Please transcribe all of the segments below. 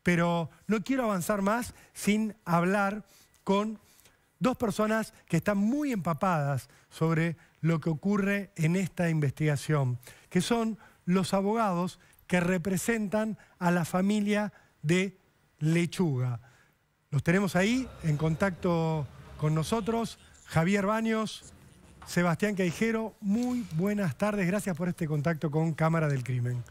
pero no quiero avanzar más sin hablar con dos personas que están muy empapadas sobre lo que ocurre en esta investigación, que son los abogados que representan a la familia de Lechuga. Los tenemos ahí en contacto con nosotros. Javier Baños, Sebastián Caijero, muy buenas tardes. Gracias por este contacto con Cámara del Crimen.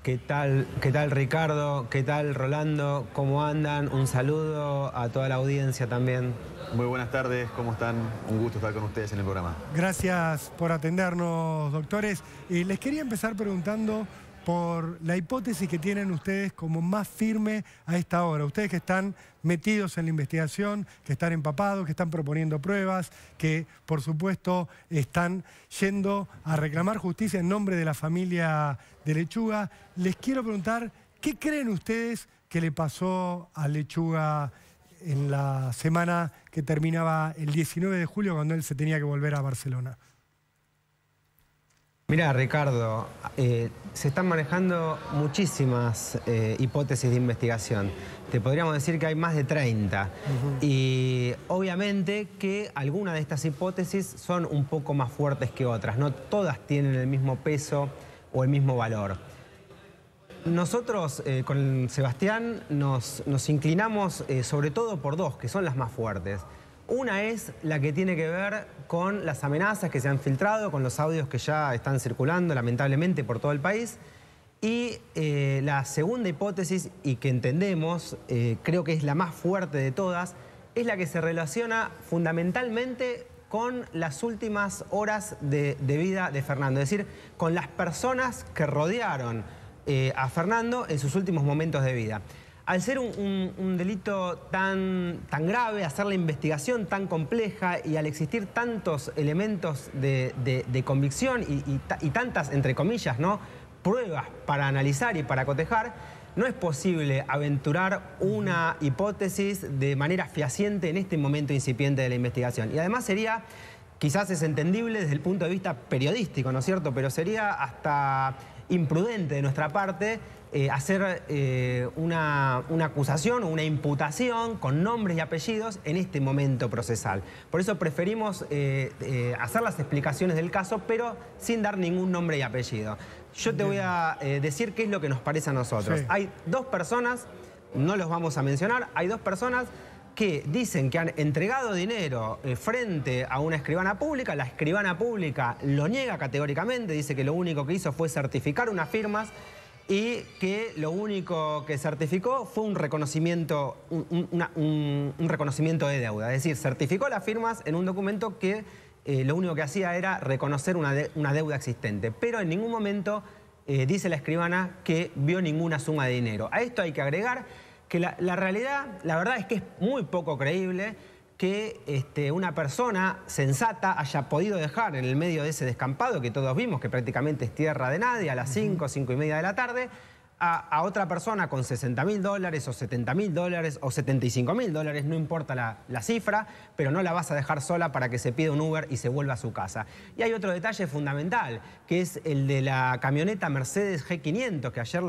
¿Qué tal Ricardo? ¿Qué tal Rolando? ¿Cómo andan? Un saludo a toda la audiencia también. Muy buenas tardes, ¿cómo están? Un gusto estar con ustedes en el programa. Gracias por atendernos, doctores. Les quería empezar preguntando por la hipótesis que tienen ustedes como más firme a esta hora. Ustedes que están metidos en la investigación, que están empapados, que están proponiendo pruebas, que por supuesto están yendo a reclamar justicia en nombre de la familia de Lechuga. Les quiero preguntar, ¿qué creen ustedes que le pasó a Lechuga en la semana que terminaba el 19 de julio cuando él se tenía que volver a Barcelona? Mirá, Ricardo, se están manejando muchísimas hipótesis de investigación. Te podríamos decir que hay más de 30. Y obviamente que algunas de estas hipótesis son un poco más fuertes que otras. No todas tienen el mismo peso o el mismo valor. Nosotros con Sebastián nos inclinamos sobre todo por dos, que son las más fuertes. Una es la que tiene que ver con las amenazas que se han filtrado, con los audios que ya están circulando lamentablemente por todo el país. Y la segunda hipótesis, y que entendemos, creo que es la más fuerte de todas, es la que se relaciona fundamentalmente con las últimas horas de vida de Fernando. Es decir, con las personas que rodearon a Fernando en sus últimos momentos de vida. Al ser un delito tan grave, hacer la investigación tan compleja y al existir tantos elementos de convicción y tantas, entre comillas, ¿no?, pruebas para analizar y para cotejar, no es posible aventurar una hipótesis de manera fehaciente en este momento incipiente de la investigación. Y además sería, quizás es entendible desde el punto de vista periodístico, ¿no es cierto?, pero sería hasta imprudente de nuestra parte hacer una acusación o una imputación con nombres y apellidos en este momento procesal. Por eso preferimos hacer las explicaciones del caso, pero sin dar ningún nombre y apellido. Yo te voy a decir qué es lo que nos parece a nosotros. Sí. Hay dos personas, no los vamos a mencionar, hay dos personas que dicen que han entregado dinero frente a una escribana pública. La escribana pública lo niega categóricamente, dice que lo único que hizo fue certificar unas firmas y que lo único que certificó fue un reconocimiento, un reconocimiento de deuda. Es decir, certificó las firmas en un documento que lo único que hacía era reconocer una deuda existente. Pero en ningún momento dice la escribana que vio ninguna suma de dinero. A esto hay que agregar que la realidad, la verdad es que es muy poco creíble que una persona sensata haya podido dejar en el medio de ese descampado que todos vimos, que prácticamente es tierra de nadie, a las 5, 5:30 de la tarde, a otra persona con $60.000 o $70.000 o $75.000, no importa la cifra, pero no la vas a dejar sola para que se pida un Uber y se vuelva a su casa. Y hay otro detalle fundamental, que es el de la camioneta Mercedes G500, que ayer,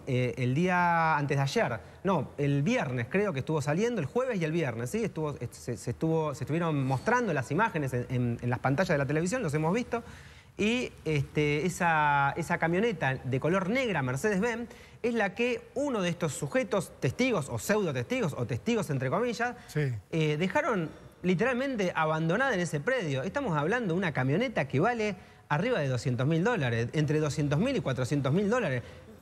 el día antes de ayer, no, el viernes creo que estuvo saliendo, el jueves y el viernes, ¿sí? Se estuvieron mostrando las imágenes en las pantallas de la televisión, los hemos visto. Y esa camioneta de color negra Mercedes-Benz es la que uno de estos sujetos, testigos o pseudo-testigos o testigos entre comillas, dejaron literalmente abandonada en ese predio. Estamos hablando de una camioneta que vale arriba de $200.000, entre $200.000 y $400.000.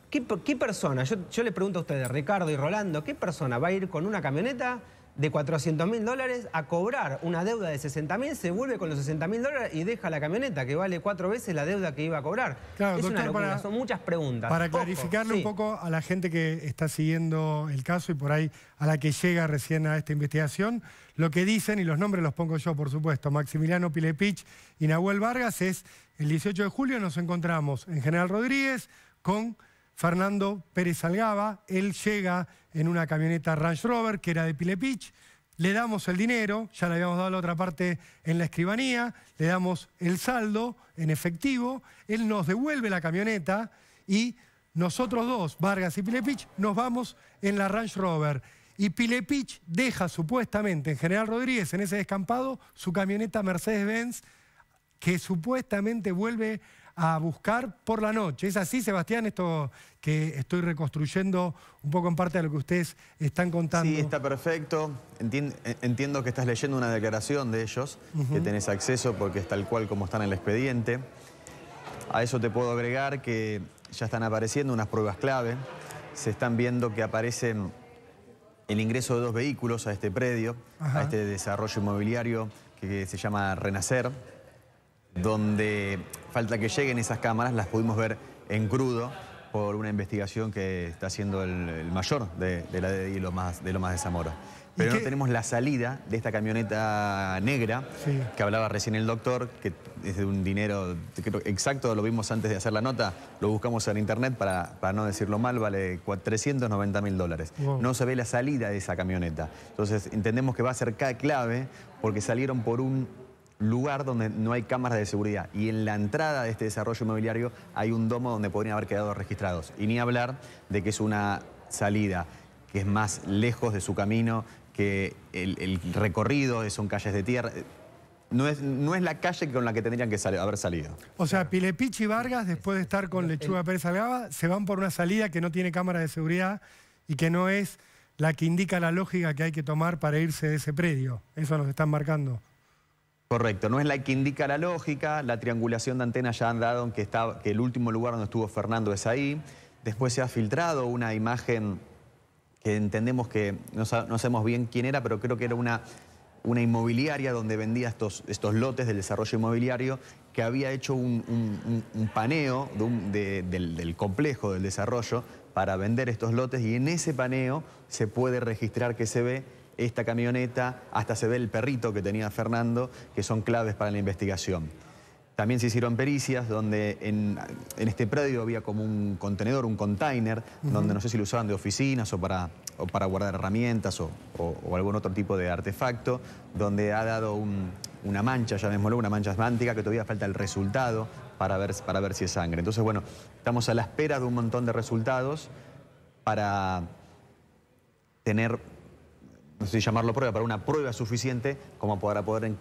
¿Qué persona, yo le pregunto a ustedes, Ricardo y Rolando, qué persona va a ir con una camioneta de $400.000 a cobrar una deuda de $60.000, se vuelve con los $60.000 y deja la camioneta que vale 4 veces la deuda que iba a cobrar? Claro, es doctor, una locura, son muchas preguntas. Para clarificarle un poco a la gente que está siguiendo el caso y por ahí a la que llega recién a esta investigación, lo que dicen, y los nombres los pongo yo por supuesto, Maximiliano Pilepich y Nahuel Vargas, es el 18 de julio nos encontramos en General Rodríguez con Fernando Pérez Algaba. Él llega en una camioneta Range Rover que era de Pilepich, le damos el dinero, ya le habíamos dado la otra parte en la escribanía, le damos el saldo en efectivo, él nos devuelve la camioneta y nosotros dos, Vargas y Pilepich, nos vamos en la Range Rover. Y Pilepich deja supuestamente en General Rodríguez, en ese descampado, su camioneta Mercedes-Benz, que supuestamente vuelve a buscar por la noche. ¿Es así, Sebastián, esto que estoy reconstruyendo un poco en parte de lo que ustedes están contando? Sí, está perfecto. Entiendo que estás leyendo una declaración de ellos, que tenés acceso porque es tal cual como está en el expediente. A eso te puedo agregar que ya están apareciendo unas pruebas clave. Se están viendo que aparecen el ingreso de 2 vehículos a este predio, a este desarrollo inmobiliario que se llama Renacer, donde falta que lleguen esas cámaras, las pudimos ver en crudo por una investigación que está haciendo el mayor de la DDI de Lomas de Zamora. Pero no tenemos la salida de esta camioneta negra que hablaba recién el doctor, que es de un dinero creo, exacto, lo vimos antes de hacer la nota, lo buscamos en internet para no decirlo mal, vale $390.000. Wow. No se ve la salida de esa camioneta. Entonces entendemos que va a ser clave porque salieron por un lugar donde no hay cámaras de seguridad. Y en la entrada de este desarrollo inmobiliario hay un domo donde podrían haber quedado registrados. Y ni hablar de que es una salida que es más lejos de su camino, que el recorrido son calles de tierra. No es la calle con la que tendrían que haber salido. O sea, Pilepich y Vargas, después de estar con Lechuga Pérez Algaba, se van por una salida que no tiene cámara de seguridad y que no es la que indica la lógica que hay que tomar para irse de ese predio. Eso nos están marcando. Correcto, no es la que indica la lógica. La triangulación de antenas ya han dado que el último lugar donde estuvo Fernando es ahí. Después se ha filtrado una imagen que entendemos que no sabemos bien quién era, pero creo que era una inmobiliaria donde vendía estos lotes del desarrollo inmobiliario, que había hecho un paneo del complejo del desarrollo para vender estos lotes, y en ese paneo se puede registrar que se ve esta camioneta, hasta se ve el perrito que tenía Fernando, que son claves para la investigación. También se hicieron pericias donde en este predio había como un contenedor, un container, donde no sé si lo usaban de oficinas o para guardar herramientas o algún otro tipo de artefacto, donde ha dado una mancha, llamémoslo, una mancha asmántica, que todavía falta el resultado para ver si es sangre. Entonces, bueno, estamos a la espera de un montón de resultados para tener, no sé si llamarlo prueba, para una prueba suficiente como para poder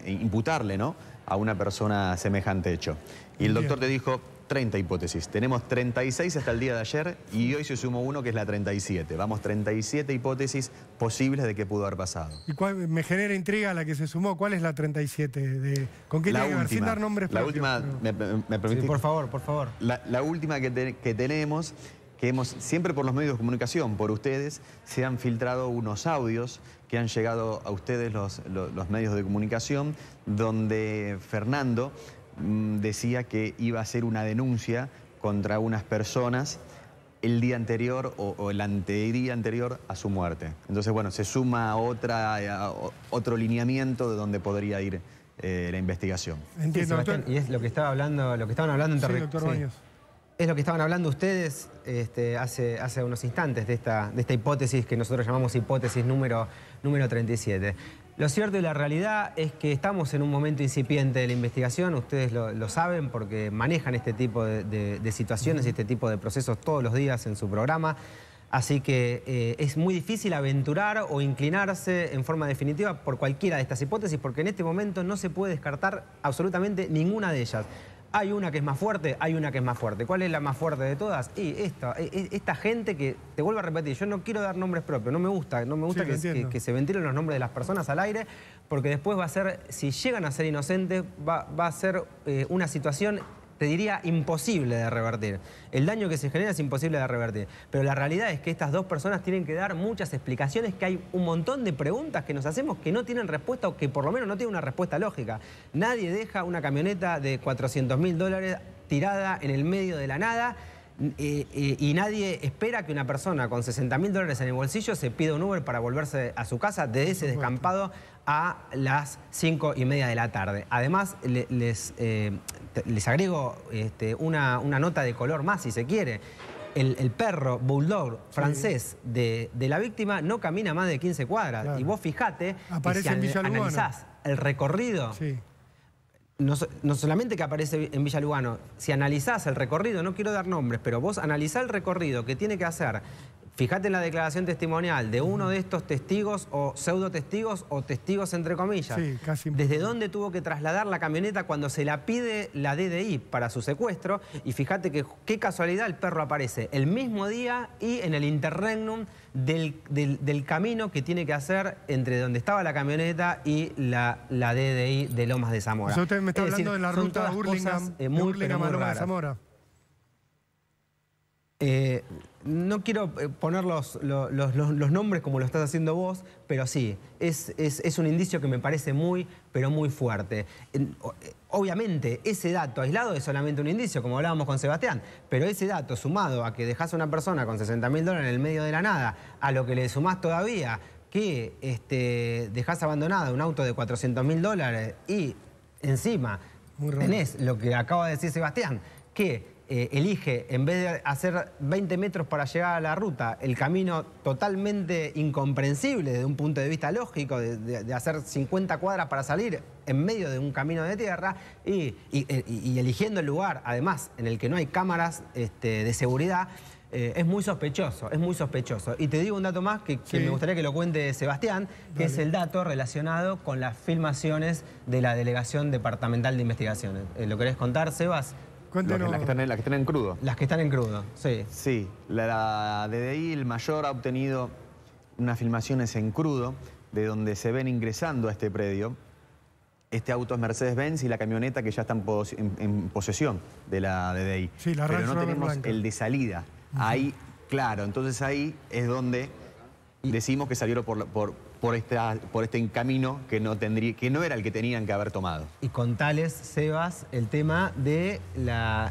imputarle, ¿no?, a una persona semejante hecho. Y el doctor te dijo 30 hipótesis. Tenemos 36 hasta el día de ayer y hoy se sumó uno que es la 37. Vamos, 37 hipótesis posibles de qué pudo haber pasado. Y me genera intriga la que se sumó. ¿Cuál es la 37? ¿Con qué tiene que ver? Sin dar nombres propios. La última, ¿me permitís? Sí, por favor, por favor. La última que tenemos, que siempre por los medios de comunicación, por ustedes, se han filtrado unos audios que han llegado a ustedes los medios de comunicación, donde Fernando decía que iba a hacer una denuncia contra unas personas el día anterior o el antedía anterior a su muerte. Entonces, bueno, se suma otro lineamiento de donde podría ir la investigación. Entiendo, sí, Sebastián, y es lo que estaban hablando sí, doctor Baños. Es lo que estaban hablando ustedes hace unos instantes de esta hipótesis que nosotros llamamos hipótesis número 37. Lo cierto y la realidad es que estamos en un momento incipiente de la investigación. Ustedes lo saben porque manejan este tipo de situaciones y este tipo de procesos todos los días en su programa. Así que es muy difícil aventurar o inclinarse en forma definitiva por cualquiera de estas hipótesis, porque en este momento no se puede descartar absolutamente ninguna de ellas. Hay una que es más fuerte, hay una que es más fuerte. ¿Cuál es la más fuerte de todas? Y esta gente que, te vuelvo a repetir, yo no quiero dar nombres propios, no me gusta que se ventilen los nombres de las personas al aire, porque después va a ser, si llegan a ser inocentes, va a ser una situación, te diría, imposible de revertir. El daño que se genera es imposible de revertir. Pero la realidad es que estas dos personas tienen que dar muchas explicaciones, que hay un montón de preguntas que nos hacemos que no tienen respuesta o que por lo menos no tienen una respuesta lógica. Nadie deja una camioneta de $400.000 tirada en el medio de la nada y nadie espera que una persona con $60.000 en el bolsillo se pida un Uber para volverse a su casa de ese descampado a las 5:30 de la tarde. Además, les agrego una nota de color más, si se quiere. El perro bulldog francés de la víctima no camina más de 15 cuadras. Claro. Y vos fijate, si analizás el recorrido, no solamente que aparece en Villa Lugano, si analizás el recorrido, no quiero dar nombres, pero vos analizá el recorrido que tiene que hacer. Fíjate en la declaración testimonial de uno de estos testigos o pseudo testigos o testigos entre comillas. Sí, casi. Desde dónde tuvo que trasladar la camioneta cuando se la pide la DDI para su secuestro. Y fíjate que qué casualidad, el perro aparece el mismo día y en el interregnum del camino que tiene que hacer entre donde estaba la camioneta y la DDI de Lomas de Zamora. O sea, usted me está hablando de la ruta Burlingame, muy a Lomas de Zamora. No quiero poner los nombres como lo estás haciendo vos, pero sí, es un indicio que me parece muy, pero muy fuerte. Obviamente, ese dato aislado es solamente un indicio, como hablábamos con Sebastián, pero ese dato sumado a que dejás a una persona con $60.000 en el medio de la nada, a lo que le sumás todavía que dejás abandonado un auto de $400.000 y encima tenés lo que acaba de decir Sebastián, que elige, en vez de hacer 20 metros para llegar a la ruta, el camino totalmente incomprensible desde un punto de vista lógico, de hacer 50 cuadras para salir en medio de un camino de tierra y eligiendo el lugar, además, en el que no hay cámaras de seguridad, es muy sospechoso, es muy sospechoso. Y te digo un dato más que me gustaría que lo cuente Sebastián, que es el dato relacionado con las filmaciones de la Delegación Departamental de Investigaciones. ¿Lo querés contar, Sebas? Cuéntenos. Las que están en crudo. Las que están en crudo, sí. Sí, la DDI, el mayor, ha obtenido unas filmaciones en crudo de donde se ven ingresando a este predio. Este auto es Mercedes-Benz y la camioneta que ya está en posesión de la DDI. Sí, la pero no Rover tenemos blanca. el de salida. Ahí, claro, entonces ahí es donde decimos que salieron por este camino que no era el que tenían que haber tomado. Y contales, Sebas, el tema de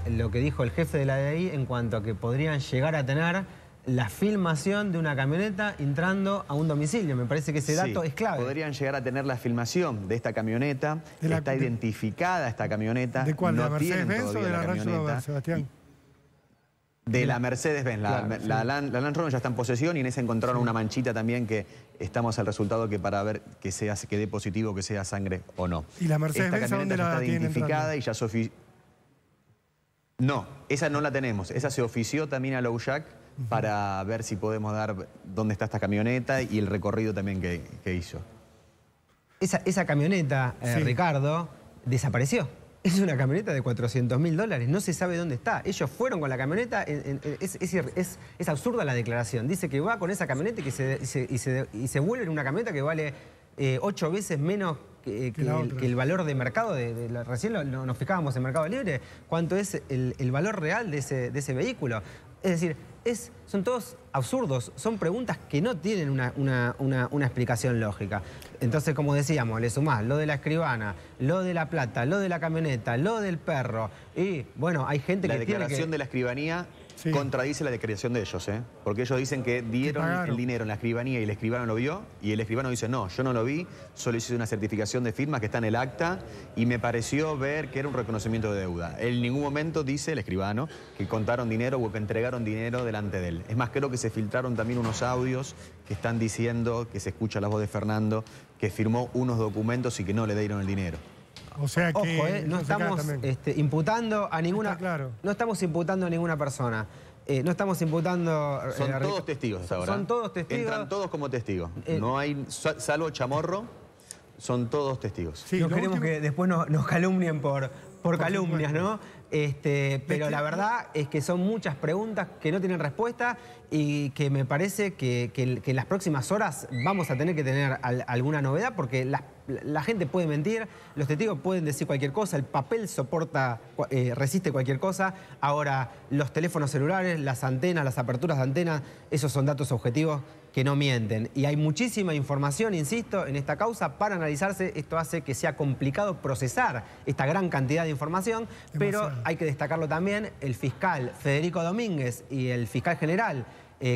lo que dijo el jefe de la DDI en cuanto a que podrían llegar a tener la filmación de una camioneta entrando a un domicilio. Me parece que ese dato es clave. Podrían llegar a tener la filmación de esta camioneta. Está identificada esta camioneta. ¿De cuál? ¿De no la Mercedes-Benz o de la Range Rover, Sebastián? De la Mercedes-Benz. La Land Rover ya está en posesión y en esa encontraron una manchita también que estamos al resultado que para ver que dé positivo, que sea sangre o no. ¿Y la Mercedes-Benz a dónde la está tienen identificada y ya se No, esa no la tenemos. Esa se ofició también a LOJAC para ver si podemos dar dónde está esta camioneta y el recorrido también que hizo. Esa camioneta, Ricardo, desapareció. Es una camioneta de $400.000, no se sabe dónde está. Ellos fueron con la camioneta, es absurda la declaración. Dice que va con esa camioneta y se vuelve en una camioneta que vale 8 veces menos que el valor de mercado. Recién nos fijábamos en Mercado Libre, cuánto es el valor real de ese vehículo. Es decir, son todos absurdos, son preguntas que no tienen una explicación lógica. Entonces, como decíamos, le sumás lo de la escribana, lo de la plata, lo de la camioneta, lo del perro. Y, bueno, hay gente que tiene que... La declaración de la escribanía contradice la declaración de ellos, porque ellos dicen que dieron el dinero en la escribanía y el escribano lo vio, y el escribano dice, no, yo no lo vi, solo hice una certificación de firma que está en el acta y me pareció ver que era un reconocimiento de deuda. En ningún momento dice el escribano que contaron dinero o que entregaron dinero delante de él. Es más, creo que se filtraron también unos audios que están diciendo, que se escucha la voz de Fernando, que firmó unos documentos y que no le dieron el dinero. O sea que... Ojo, no estamos imputando a ninguna... Claro. No estamos imputando a ninguna persona. No estamos imputando... Son todos testigos hasta ahora. Son todos testigos. Entran todos como testigos. No hay, salvo Chamorro, son todos testigos. Sí, no queremos que después nos calumnien por calumnias, ¿no? Pero la verdad es que son muchas preguntas que no tienen respuesta y que me parece que en las próximas horas vamos a tener que tener alguna novedad porque la gente puede mentir, los testigos pueden decir cualquier cosa, el papel resiste cualquier cosa. Ahora, los teléfonos celulares, las antenas, las aperturas de antenas, esos son datos objetivos que no mienten. Y hay muchísima información, insisto, en esta causa para analizarse. Esto hace que sea complicado procesar esta gran cantidad de información, pero hay que destacarlo también, el fiscal Federico Domínguez y el fiscal general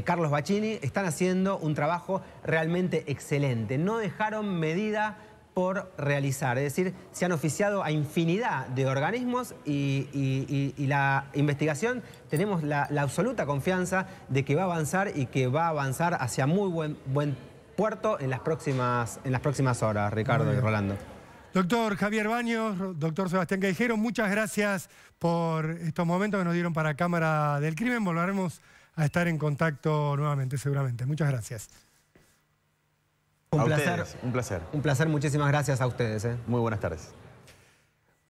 Carlos Bacchini están haciendo un trabajo realmente excelente. No dejaron medida por realizar, es decir, se han oficiado a infinidad de organismos y la investigación tenemos la absoluta confianza de que va a avanzar y que va a avanzar hacia muy buen puerto en las próximas horas, Ricardo y Rolando. Doctor Javier Baños, doctor Sebastián Callejeros, muchas gracias por estos momentos que nos dieron para Cámara del Crimen. Volveremos a estar en contacto nuevamente, seguramente. Muchas gracias. Un A placer. ustedes, un placer. Un placer, muchísimas gracias a ustedes. Muy buenas tardes.